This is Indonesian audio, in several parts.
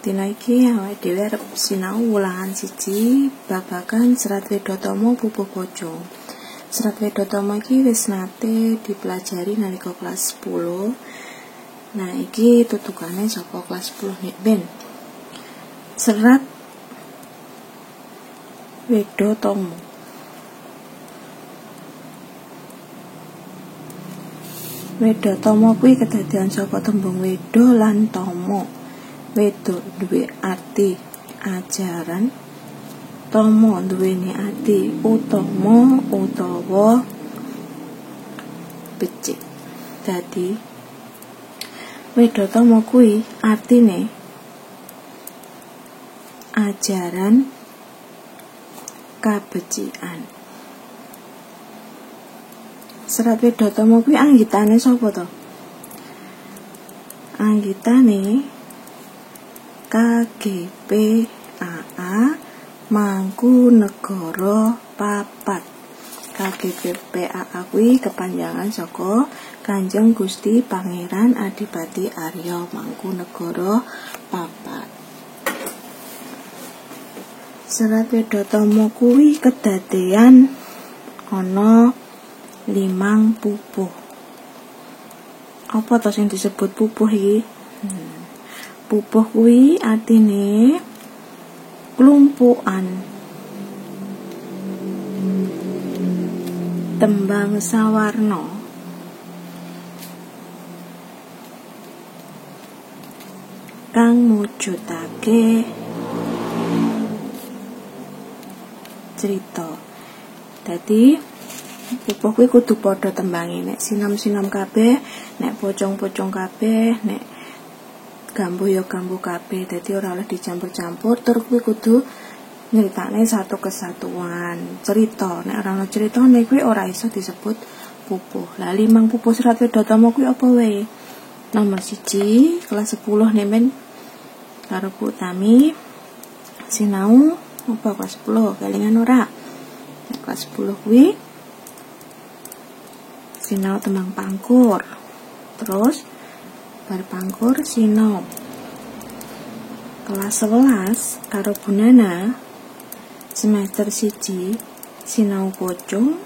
Dina iki awake dhewe arep sinau ulangan 1 babagan Serat Wedhatama Pupuh Pocong. Serat Wedhatama iki wis nate dipelajari nalika kelas 10. Nah, iki tutukane saka kelas 10 nek ben. Serat Wedhatama. Wedhatama kuwi kedadian saka tembung wedha lan tama. Wedha duwe arti ajaran, tama duweni arti utama utawa becik. Dadi Wedhatama kuwi artine ajaran kabecikan. Serat Wedhatama kuwi anggitane sapa to? Anggitane KGPAA Mangkunegara papat. KGPAA kuwi kepanjangan saka Kanjeng Gusti Pangeran Adipati Arya Mangkunegara papat. Serat Wedhatama kuwi kedadean ana 5 pupuh. Apa to sing disebut pupuh iki? Pupuh kuwi artine klumpukan tembang sawarna kang mujudake cerita. Dadi pupuh kuwi kudu padha tembange, nek sinam-sinam kabeh, nek pocong-pocong kabeh, nek gambuh ya gambuh kabeh. Dadi ora oleh dicampur-campur, tur kuwi kudu nyritane satu kesatuan cerita. Nek ora ana critane kuwi ora iso disebut pupuh. Lah 5 pupuh Serat Wedhatama kuwi apa wae? Nomor 1 kelas 10 nemen karo Bu Tami sinau apa kelas 10 kelingan ora? Nek kelas 10 kuwi sinau tembang pangkur. Terus bar pangkur sinau kelas 11 karo Bu Nana semester 1 sinau pocong,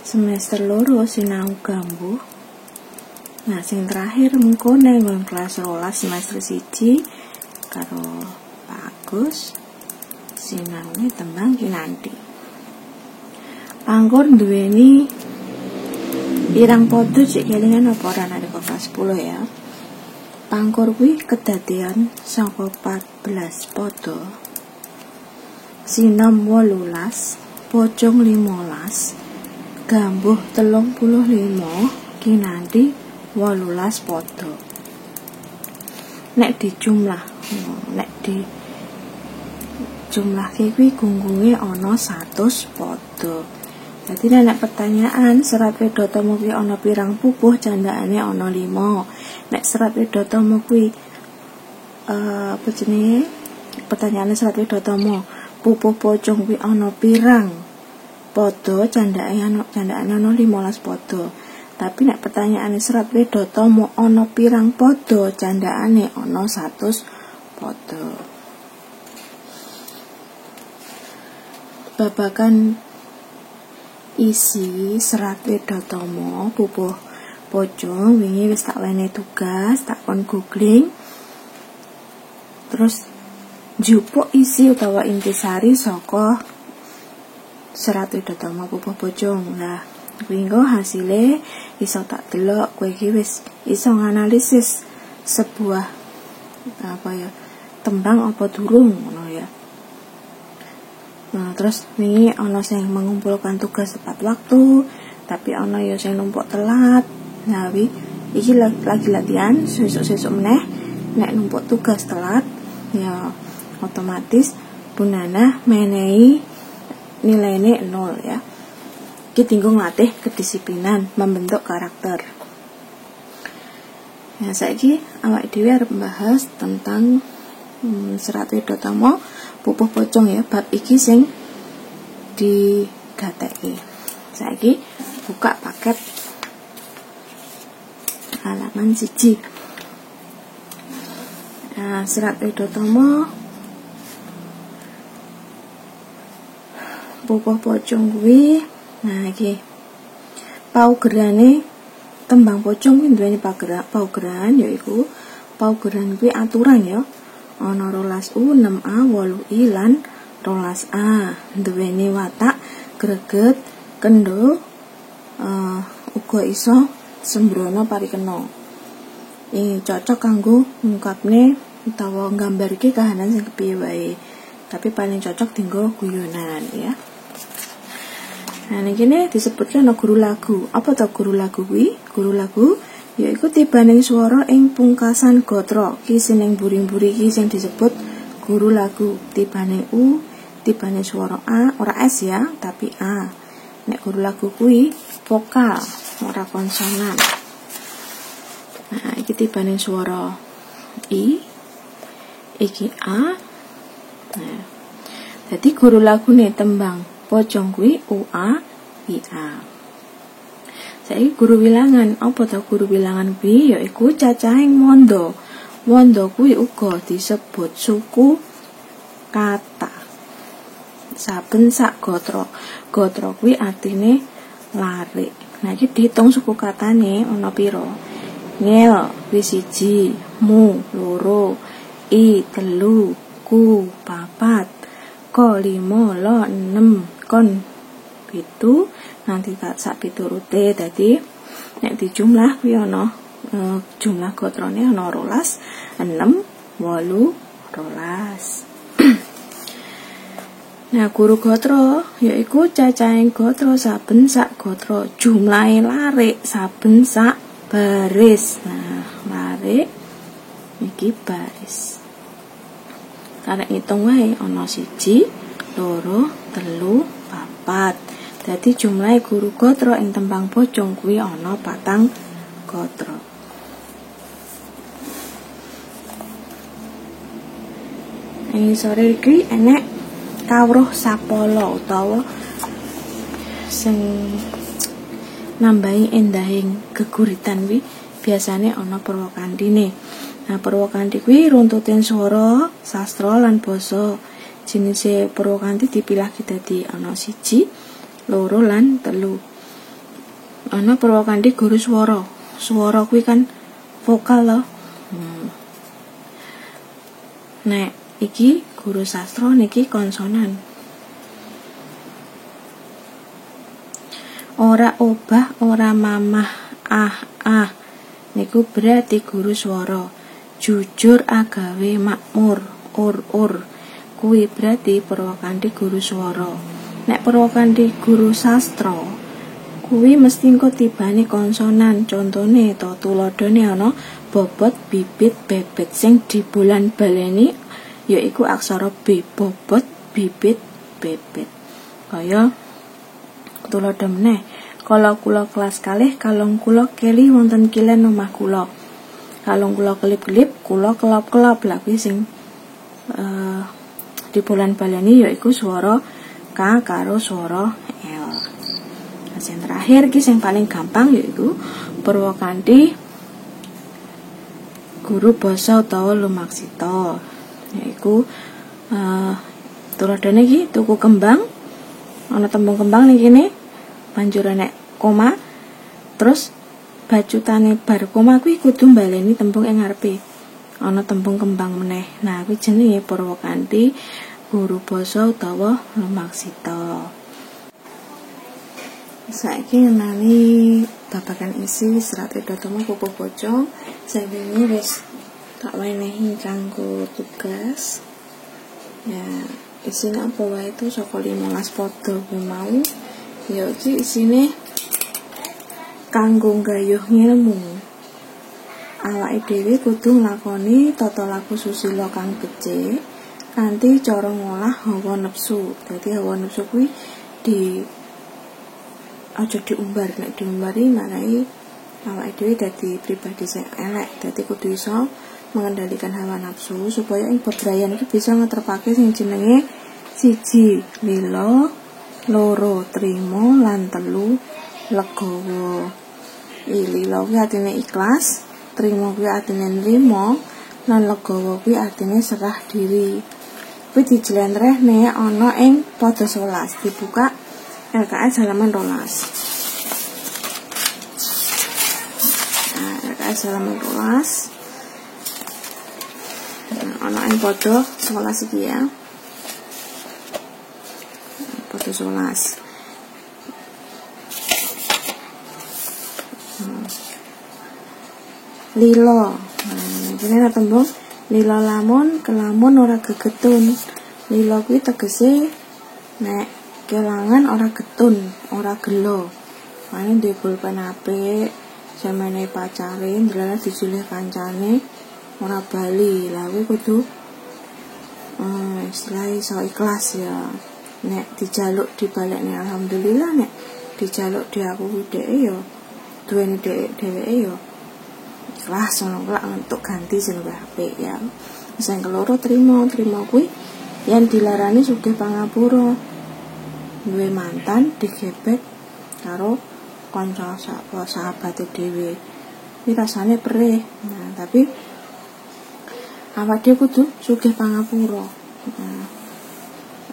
semester 2 sinau gambuh. Nah, sing terakhir mengko nang kelas 12 semester 1 karo Pak Agus sinau tembang kinanti. Pangkur duweni pirang podo cek kelingan apa ora nalika kelas 10 ya. Pangkur kuwi kedadean saka 14 podo. Sinam 18, pocong 15, gambuh 35, kinanti 18 podo. Nek di jumlah kuwi gunggunge ana 100 podo. Jadi nek pertanyaan Serat Wedhatama kuwi ana pirang pupuh, candhaane ana 5. Nek Serat Wedhatama kuwi apa jenenge? Pertanyaane Serat Wedhatama, pupuh pocong kuwi ana pirang podo, candhaane ana 15 podo. Tapi nek pertanyaane Serat Wedhatama ana pirang podo, candhaane ana 100 podo. Babagan isi Serat Wedhatama Pupuh Pocong wingi wis tak wene tugas, tak kon googling. Terus njupuk isi utawa intisari saka Serat Wedhatama Pupuh Pocong. Lah kuwi engko hasile iso tak delok kowe iki wis iso nganalisis sebuah tembang apa durung ngono ya. Nah, terus nih ana sing mengumpulkan tugas tepat waktu, tapi ana ya sing numpuk telat. Nah, iki lagi latihan, sesuk-sesuk meneh nek numpuk tugas telat ya otomatis Bu Nana menehi nilaine 0 ya. Iki tinggal ngelatih kedisiplinan membentuk karakter. Ya, saiki awake dhewe arep membahas tentang Serat Wedhatama Pupuh Pocong ya, bab iki sing digateki. Saiki buka paket halaman 1. Nah, Serat Widhatama pupuh pocong kuwi. Nah, iki paugerane tembang pocong kuwi duweni paugeran yaiku paugeran kuwi aturan ya. Ana 12U, 6A, 8I lan 12A. Duweni watak greget, kendho, uga iso sembrono parikena. Ini cocok kanggo ngungkapne utawa nggambarke kahanan sing kepiye wae. Tapi paling cocok dienggo guyonan ya. Nah, niki disebutkan ana guru lagu. Apa to guru lagu kuwi? Guru lagu yaiku tibaning swara ing pungkasan gatra. Ki sing buring-buri iki sing disebut guru lagu. Tibaning U, tibaning swara A, ora S ya, tapi A. Nek guru lagu kuwi vokal, ora konsonan. Nah, iki tibaning swara I, iki A. Nah, jadi guru lagune tembang pocong kuwi UA IA. Saiki guru wilangan, apa to guru wilangan kuwi? Yaiku cacahing wanda. Wanda kuwi uga disebut suku kata. Saben sak gatra. Gatra kuwi artine larik. Nah, iki diitung suku katane ana pira? Ngel kuwi 1, mu 2, I 3, ku 4, ko 5, lo 6, kon 7 nanti tak sak piturute. Dadi nek dijumlah kuwi ana jumlah gotrane ana 12, 6, 8, 12. Nah, guru gotra yaiku cacahing gotra saben sak gotra, jumlahe larik saben sak baris. Nah, larik iki baris. Karek ngitung wae ana 1, 2, 3, 4. Dadi jumlahe guru gotra ing tembang pocong kuwi ana 4 gotra. Ing sore iki enek kawruh sapala utawa sing nambahi endahing geguritan kuwi biasane ana Purwakandine. Nah, Purwakanthi kuwi runtutin swara, sastra lan basa. Jenise Purwakanthi dipilahke dadi ana 1, 2 lan 3. Ana Purwakanthi guru swara. Swara kuwi kan vokal lho. Nek iki guru sastra niki konsonan. Ora obah, ora mamah, ah. Niku berarti guru swara. Jujur agawe makmur, ur. Kuwi berarti Purwakanthi guru swara. Nek Purwakanthi guru sastra, kuwi mesti engko tibane konsonan. Contone to tuladhane ana bobot, bibit, bebet. Sing dibulan baleni yaiku aksara B, bobot, bibit, bebet. Kaya tuladha meneh, kala kula kelas kalih, kalong kula keli wonten kilen omah kula. Kalong kula kelip-kelip, kula kelop-kelop. Lah kuwi sing dibulan baleni yaiku swara K karo swara L. Nah, sing terakhir iki sing paling gampang yaiku Purwakanthi guru basa utawa lumaksita. Yaiku tuladhane iki tuku kembang, ana tembung kembang ning kene, banjur nek koma, terus bacutane bar koma kuwi kudu mbaleni tembung ing ngarepe. Ana tembung kembang meneh. Nah, kuwi jenenge Purwakanthi guru basa utawa lumaksita. Saiki ngenani babagan isi Serat Widhatama pupuh pocong. Saiki wis tak wenehi kanggo tugas. Ya, isine apa wae itu saka 15 pada kuwi mau. Ya iki isine kanggo nggayuh ngilmu. Awake dhewe kudu nglakoni tata laku susila kang becik kanthi cara ngolah hawa nepsu. Dadi hawa nepsu kuwi aja diumbar. Nek diumbari marai awake dhewe dadi pribadi sing elek. Dadi kudu iso mengendalikan hawa nafsu supaya ing bebrayan iki bisa ngeterpake sing jenenge 1 lila, 2 trima lan 3 legawa. Lila kuwi artine ikhlas, trima kuwi artine nrimo, lan legawa kuwi artine serah diri. Kuwi dijlentrehne ana ing pada 11, dibuka LKS halaman 12. Halaman 12. Ana ing pada 11 iki ya. Pada 11. Lilo. Ini ana tembung lilo lamun kelamun ora gegetun. Lilo kuwi tegese nek kelangan ora getun, ora gelo. Mane duwe pulpen apik, samene pacare ndelala dijulih kancane ora bali. Lah kuwi kudu istilah iso ikhlas ya. Nek dijaluk dibalekne alhamdulillah, nek dijaluk di aku dheke ya duwene dheweke ya ikhlas ngono lak untuk ganti sing luwih apik ya. Sing keloro trimo kuwi yen dilarani sugih pangapura. Duwe mantan digebet karo kanca sahabate dhewe. Iki rasane perih. Nah, tapi awak dhewe kudu sugih pangapura. Nah,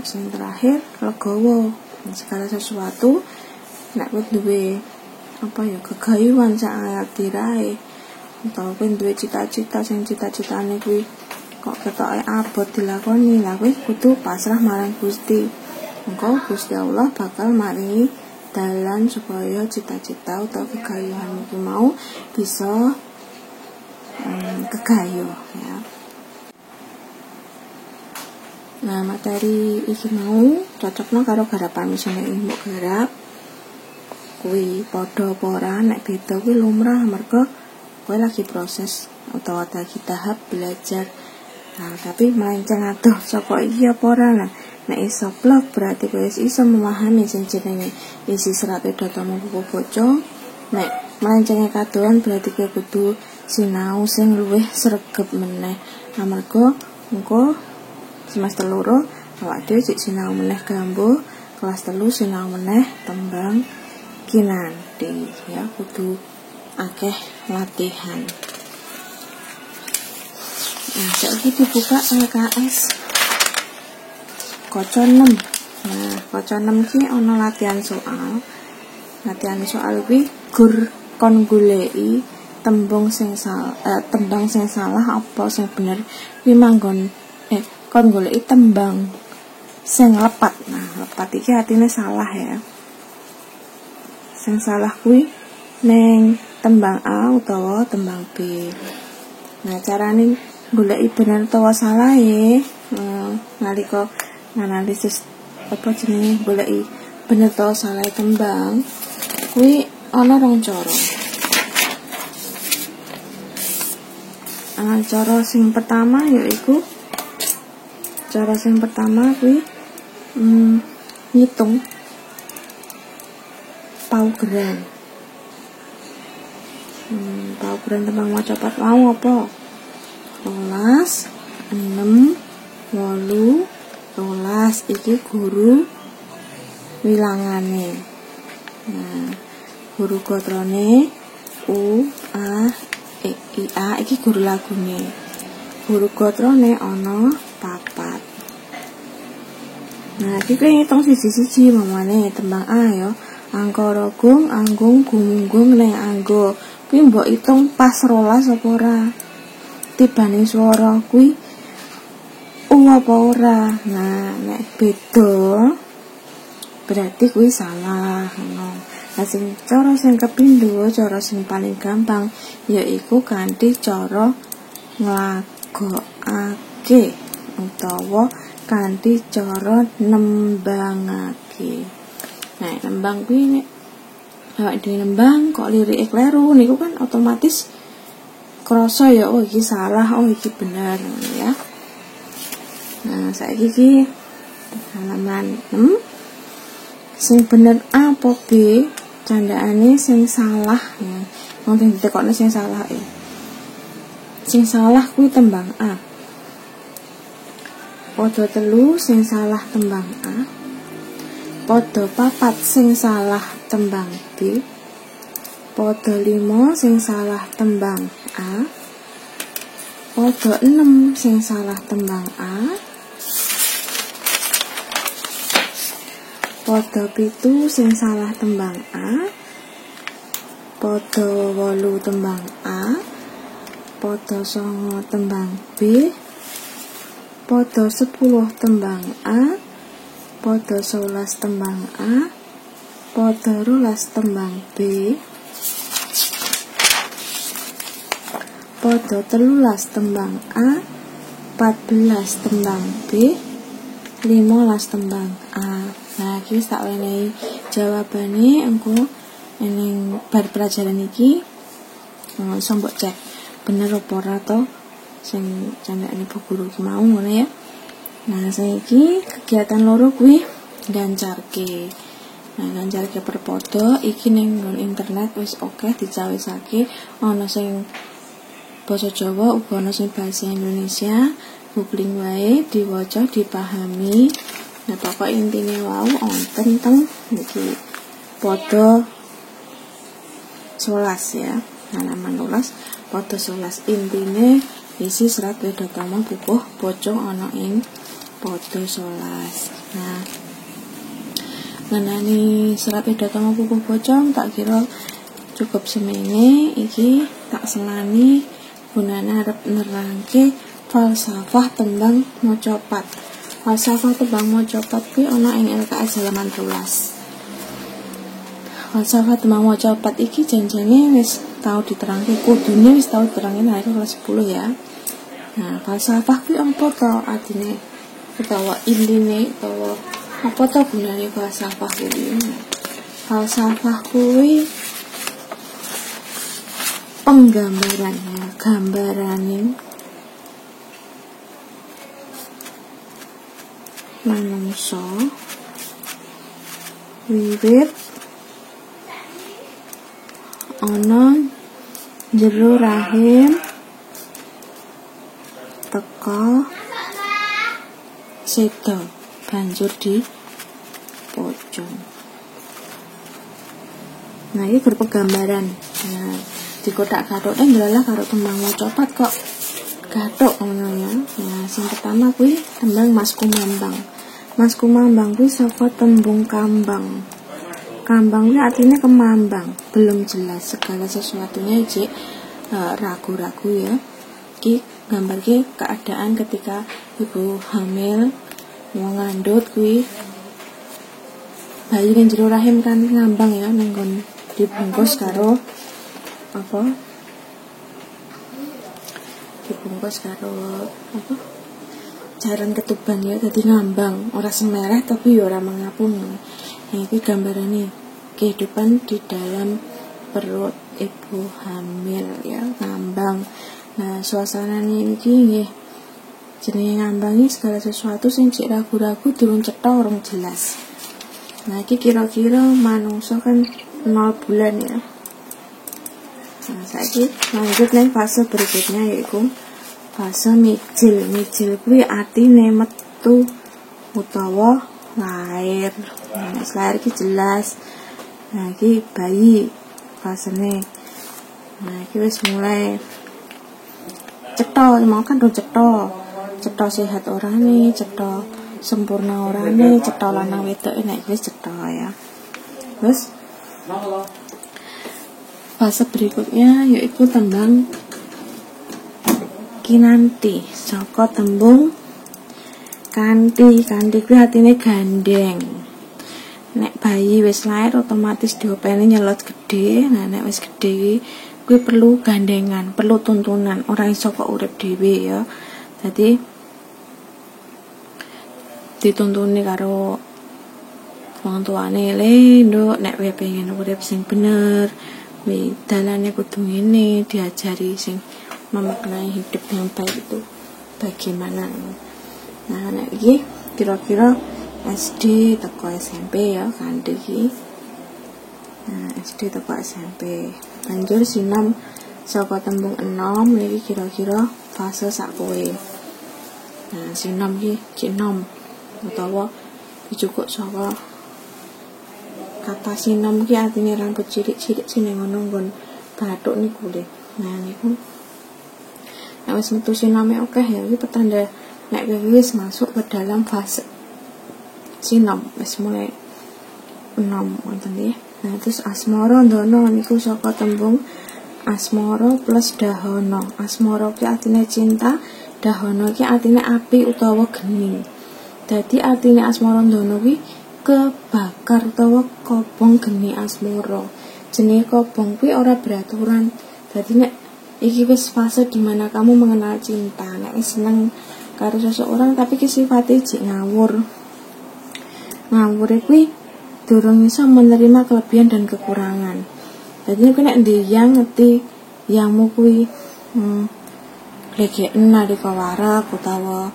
sing terakhir legawa. Segala sesuatu nek kowe duwe kegayuhan sak dirae utawa kowe duwe cita-cita sing cita-citane kuwi kok ketoke abot dilakoni, lah kowe kudu pasrah marang Gusti. Engko Gusti Allah bakal maringi dalan supaya cita-cita atau kegayuhan itu mau bisa kegayo ya. Nah, materi iki mau cocokno karo garapan misale mbok garap kuwi padha apa ora, nek beda kuwi lumrah mergo kowe lagi proses utawa lagi tahap belajar. Nah, tapi melenceng adoh saka iki apa ora lah. Nek iso blog berarti kowe iso memahami sing jenenge isi serat datamu buku bocah. Nek melencenge kadohan berarti kowe kudu sinau sing luwih sregep meneh. Amarga engko semester 2 awak dhewe sik sinau meneh gambo, kelas 3 sinau meneh tembang kinanti ya, kudu akeh latihan. Nah, saiki dibuka LKS kaca 6. Nah, kaca 6 iki ana latihan soal. Latihan soal kuwi gur kon goleki tembung sing salah apa sing bener. Kuwi manggon kon goleki tembang sing lepat. Nah, lepat iki artine salah ya. Sing salah kuwi ning tembang A utawa tembang B. Nah, carane goleki bener utawa salah nalika analisis goleki bener utawa salah tembang kuwi ana rong cara. Cara sing pertama yaiku kuwi ngitung paugeran. Paugeran tembang macapat mau apa? 12, 6, 8, 12 iki guru wilangane. Nah, guru gotrone U A E I A iki guru lagune. Guru gotrone ana 4. Nah, iki ngitung siji-siji mamane tembang A ya. Angkara gung, anggung, gumunggung, neng anggo. Kuwi mbok hitung pas 12 apa ora? Tibane swara kuwi apa ora. Nah, nek beda berarti kuwi salah ngono. Lah sing cara sing kapindho, cara sing paling gampang yaiku kanthi cara nglagokake utawa kanthi cara nembangake. Nah, nembang kuwi nek awake dhewe nembang kok lirike kleru niku kan otomatis krasa ya, oh iki salah, oh iki bener ya. Nah, saiki iki halaman 6. Sing bener A apa B? Candhaane sing salah ya. Wong sing ditekokne sing salah ya. Sing salah kuwi tembang A. Pada 3 sing salah tembang A. Pada 4 sing salah tembang B. Pada 5 sing salah tembang A. Padha 6 sing salah tembang A. Padha 7 sing salah tembang A. Padha 8 tembang A. Padha 9 tembang B. Padha 10 tembang A. Padha 11 tembang A. Padha 12 tembang B. Padha 13 tembang A. 14 tembang B. 15 tembang A. Nah, iki tak wenehi jawabane engko ning bar pelajaran iki. Langsung mbok cek bener apa ora to sing candhane Bu Guru ki mau ngono ya. Nah, saiki kegiatan loro kuwi gancarke. Nah, gancarke perpodo iki ning internet wis akeh dicawisake, ana sing basa Jawa uga ana sing bahasa Indonesia. Googling wae, diwaca, dipahami. Nah, pokok intine wau wonten teng iki podo 11 ya. Halaman 12 podo 11 intine isi serat Wedhatama Pupuh Pocong ana ing podo 11. Nah, ngenani serat Wedhatama Pupuh Pocong tak kira cukup semene iki tak selani gunane arep nerangke falsafah tembang macapat. Falsafah tembang macapat kuwi ana ing LKS halaman 12. Falsafah tembang macapat iki janjane wis tau diterangke, kudune wis tau diterangke nang kelas 10 ya. Nah, falsafah kuwi apa to artine utawa intine utawa apa to gunane falsafah kuwi? Falsafah kuwi penggambaran ya, gambaraning manungsa wiwit ana jero rahim teka seda banjur di pocong. Nah, ini berpegambaran. Nah, di kotak gathuk ndelalah karo tembang macapat kok gathuk ngono ya. Nah, sing pertama kuwi tembang Mas Kumambang. Mas Kumambang kuwi saka tembung kambang. Kambang kuwi artinya kemambang, belum jelas segala sesuatunya iki ragu-ragu ya. Iki gambarke keadaan ketika ibu hamil mau ngandhut kuwi bayi ning jero rahim kan ngambang ya ning nggon dibungkus karo apa? Dibungkus karo apa? Jaran ketuban ya, dadi ngambang, ora semerah tapi ya ora mengapung. Nah, iki gambarane kehidupan di dalam perut ibu hamil ya, ngambang. Nah, suasanane iki nggih jenenge ngambang iki segala sesuatu sing cek ragu-ragu durung cetha urung jelas. Nah, iki kira-kira manungsa kan 0 bulan ya. Nah, saiki lanjut ning fase berikutnya yaitu fase mijil. Mijil kuwi artine metu utawa lair. Nah, lair iki jelas. Nah, iki bayi fasene. Nah, iki wis mulai cetha, mau kan do cetha. Cetha sehat orane, cetha sempurna orane, cetha lanang wedok nek wis cetha ya. Terus fase berikutnya yaitu tembang kinanti saka tembung kanthi. Kanthi kuwi artine gandeng. Nek bayi wis lair otomatis diopeni nyelot gede. Nah, nek wis gede kuwi perlu gandengan, perlu tuntunan, ora iso kok urip dhewe ya. Dadi dituntuni karo wong tuane le, nduk nek kowe pengen urip sing bener, kuwi dalane kudu ngene, diajari sing memaknai hidup yang baik itu bagaimana. Nah, nek iki kira-kira SD teko SMP ya kan iki. Nah, SD teko SMP. Banjur sinam saka tembung enom niki kira-kira fase sak kowe. Nah, sinam iki cinom utawa dijukuk saka kata sinom ki artine rambut cilik-cilik sing ngono nggon bathuk niku lho. Nah, niku Nek wis metu sinome akeh ya iki petanda nek wis masuk ke dalam fase sinom, wis mulai enom ngoten nggih. Nah, terus asmara ndono niku saka tembung asmara plus dahana. Asmara ki artine cinta, dahana ki artine api utawa geni. Dadi artine asmara ndono ki kebakar utawa kobong geni asmara. Jenenge kobong kuwi ora beraturan. Dadi nek iki wis fase dimana kamu mengenal cinta, nek wis seneng karo seseorang tapi ki sifate jek ngawur. Ngawur kuwi durung iso menerima kelebihan dan kekurangan. Jadi nek ndiyang ngerti yangmu kuwi legeken nalika warak utawa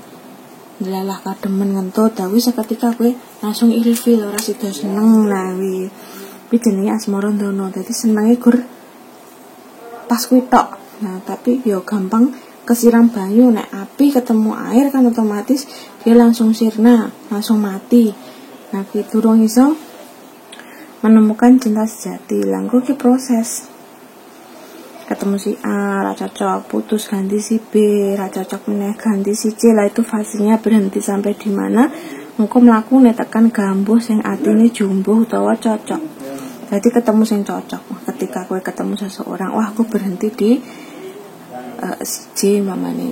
ndelalah kademen ngentut, tapi seketika kowe langsung ilfil ora sida seneng lawi. Kuwi jenenge asmara ndono. Dadi senenge gur pas kuwi tok. Nah, tapi yo gampang kesiram banyu. Nek api ketemu air kan otomatis dia langsung sirna, langsung mati. Nah, kuwi durung iso menemukan cinta sejati. Langkah ki proses. Ketemu si A, ra cocok, putus ganti si B, ra cocok meneh ganti si C. Lah itu fasenya berhenti sampai di mana engko mlaku nek tekan gambuh sing atine jumbuh utawa cocok. Jadi ketemu sing cocok. Ketika kowe ketemu seseorang, wah aku berhenti di si C mamane.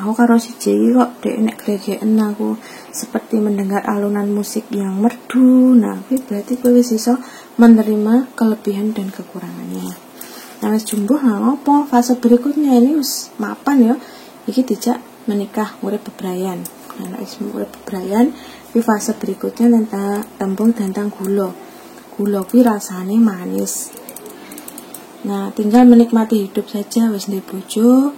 Aku karo si C kok dek nek gregeken aku seperti mendengar alunan musik yang merdu. Nah, kuwi berarti kowe wis iso menerima kelebihan dan kekurangannya. Nah, wis jumbuh apa? Fase berikutnya ini wis mapan ya. Iki dijak menikah, urip bebrayan. Nah, nek wis urip bebrayan, kuwi fase berikutnya tentang tembung tentang gula. Gula kuwi rasane manis. Nah, tinggal menikmati hidup saja, wis ndek bojo,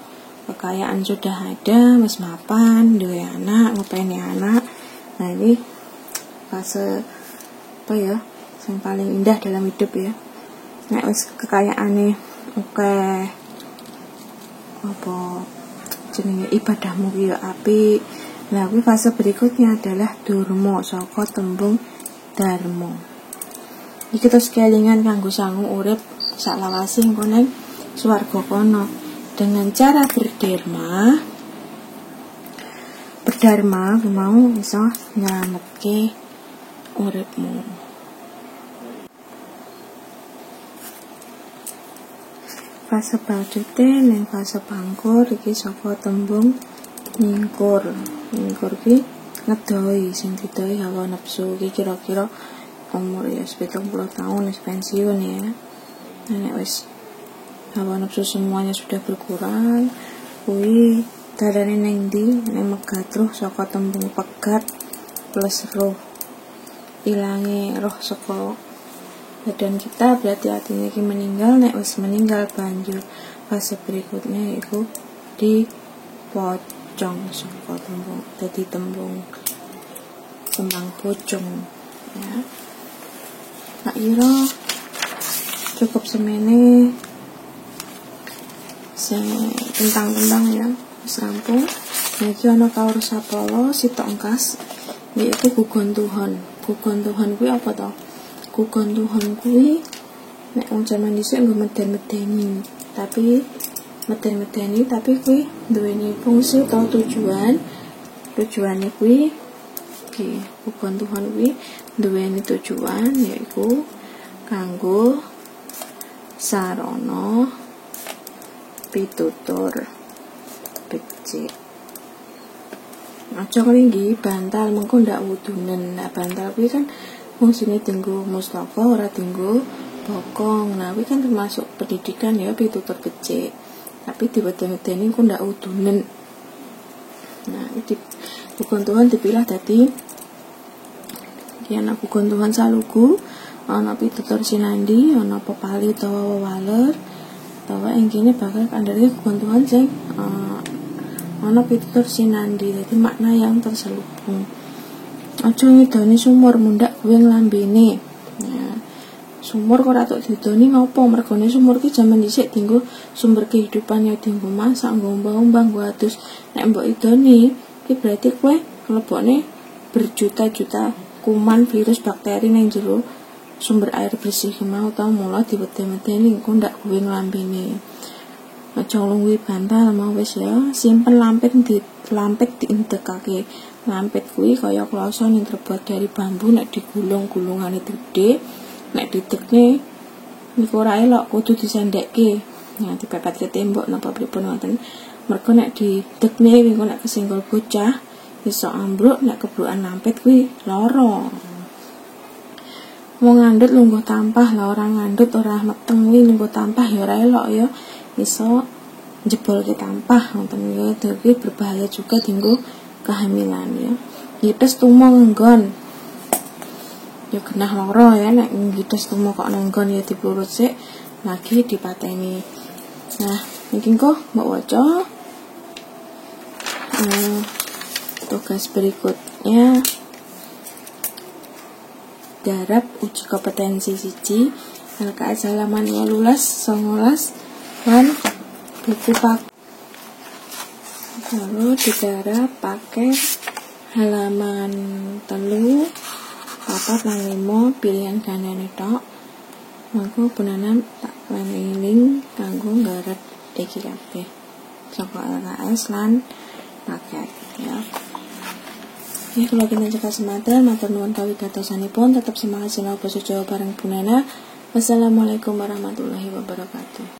kekayaan sudah ada, wis mapan, duwe anak, ngopeni anak. Nah, ini fase apa ya? Yang paling indah dalam hidup ya. Nek wis kekayaane akeh, apa jenenge ibadahmu ki ya apik. Nah, kuwi fase berikutnya adalah durma saka tembung dharma. Iki terus kelingan kanggo sangu urip saklawase engko ning swarga kono. Dengan cara berdharma mau bisa nyelametke uripmu. Fase selanjutnya ning fase pangkur iki saka tembung nyingkur. Nyingkur ki ngedoi, sing didoi hawa nafsu iki kira-kira umur ya 70 tahun wis pensiun ya. Nek wis hawa nafsu semuanya sudah berkurang, kuwi darane ning ndi? Ning megatruh saka tembung pegat plus roh. Ilange roh saka badan kita berarti artinya ki meninggal. Nek wis meninggal banjur fase berikutnya yaitu dipocong saka tembung dadi tembung sembang pocong ya. Tak kira cukup semene tentang ya wis rampung. Iki ana kaur sapala sitok engkas yaitu gugon Tuhan. Gugon Tuhan kuwi apa to? Gugon Tuhan kuwi nek wong jaman dhisik nggo meden-medeni, tapi kuwi duweni fungsi atau tujuan. Tujuane kuwi gugon Tuhan kuwi duweni tujuan yaiku kanggo sarana pitutur becik. Aja kelingi bantal mengko ndak wudunen. Nah, bantal kuwi kan fungsine dienggo mustafa ora dienggo bokong. Nah, kuwi kan termasuk pendidikan ya pitutur becik. Tapi diweden-wedeni ku ndak wudunen. Nah, iki gugon Tuhan dipilah dadi ana gugon Tuhan salugu, ana pitutur sinandi, ana pepali utawa wewaler, utawa ing kene bakal kandhane gugon Tuhan sing ana pitutur sinandi. Dadi makna yang terselubung. Aja ngidoni sumur mundak kuwi nglambene. Ya. Sumur kok ora tok didoni ngopo? Mergone sumur ki jaman dhisik dienggo sumber kehidupan ya dienggo masak, nggo umbah-umbah, nggo adus. Nek mbok idoni, ki berarti kowe mlebokne berjuta-juta kuman, virus, bakteri nang jero sumber air bersih mau tau mula diweden-wedeni engko ndak kuwi nglambene. aja nglungguhi bantal mau wis ya. Simpen lampit diindekake. Lampit kuwi kaya kloso yang terbuat dari bambu, nek digulung-gulungane gede, nek didekne niku ora elok, kudu disendekke. Nah, dipepet ke tembok napa pripun wonten. Mergo nek didekne niku nek kesenggol bocah iso ambruk, nek kebrukan lampit kuwi lara. Wong ngandhut lungguh tampah lah, ora ngandhut ora meteng kuwi lungguh tampah ya ora elok ya. Iso jebolke tampah wonten iki berbahaya juga dienggo kehamilan ya. Ngites tumo nggon. Ya genah lara ya nek ngites tumo kok nggon ya diplurut sik lagi dipateni. Nah, iki kok mbok waca tugas berikutnya garap uji kompetensi 1 LKS halaman 18 19 lan buku pak. Lalu digarap pakai halaman 3 4 lan 5 pilihan gandane tok. Mangko punana tak wenehi link kanggo nggarap iki kabeh saka LKS lan paket ya. Ini kalau kita cekak semanten, matur nuwun kawigatosanipun, tetap semangat sinau basa Jawa bareng Bu Nana. Wassalamualaikum warahmatullahi wabarakatuh.